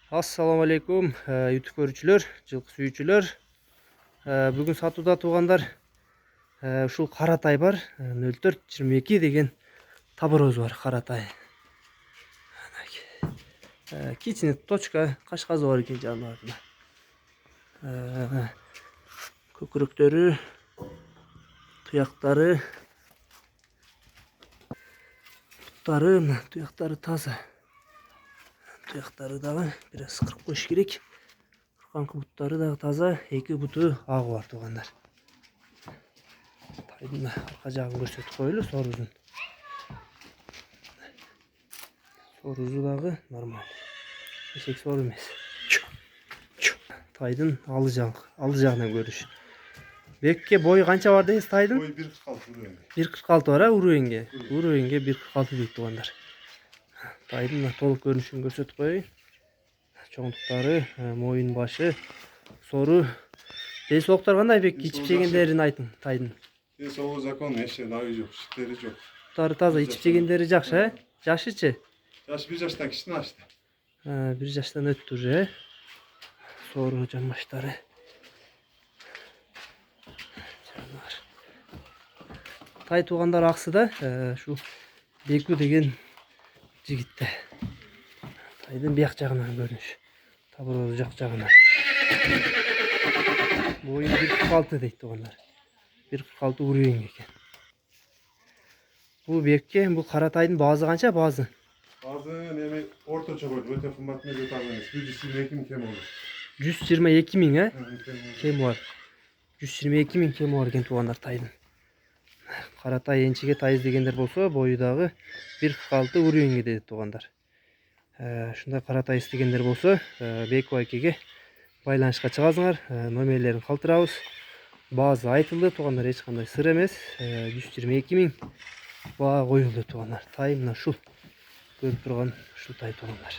Assalamu alaikum YouTube көрүүчүлөр, жылкы сүйүүчүлөр. Бүгүн сатууда туугандар ушул каратай бар. 0422 деген табороз бар каратай. Кичине точка кашказы бар экен жаныбарында. Көкүрөктөрү, туяктары, туяктары таза. Туяктары дагы бираз кырып коюш керек. Кырканкы буттары дагы таза, эки буту агы бар туугандар. Тайдын арка жагын көрсөтүп коелу, сорузун. Сорузу дагы нормал. Эшек сору эмес. Тайдын алды жагынан көрүш. Бекке бою канча бар дейсиз тайдын? Бою 1.46 урууэнге. 1.46 бар, урууэнге. Урууэнге 1.46 дейт туугандар. Тайдын толук көрүнүшүн көрсөтүп коеюн. Чоңдуктары, моюн башы, сору. Ден соолуктар кандай бек? Ичип жегендерин айтың тайдын. Ден соолугу закон, эше нагы жок, шиктери жок. Буттары таза, ичип жегендери жакшы, Жашычы? Жаш 1 жаштан кичине ашты. 1 жаштан өттү уже. Сору жамбаштары. Тай туугандар аксыда, шу Беку деген жигитте. Тайдын бияк жагынан көрүнүш. Табороз жак жагынан. Бою 1.46 дейт туугандар. 1.46 урууэн экен. Бул бекке, бул каратайдын баазы канча? Баазы Эми орточо койду, өтө кымбат эмес, 122 миң кем болду. 122 миң, кеми бар. 122 миң кеми бар экен туугандар тайдын. Каратай энчиге тай издегендер болсо, бою дагы 1.46 урууэнге дейт туугандар. Ушундай каратай издегендер болсо, Беку айкеге байланышка чыгасыңар, номерлерин калтырабыз. Баазы айтылды туугандар, эч кандай сыр эмес. 122 миң баа коюлду туугандар. Тай мына ушул. Көрүп турган ушул тай туугандар.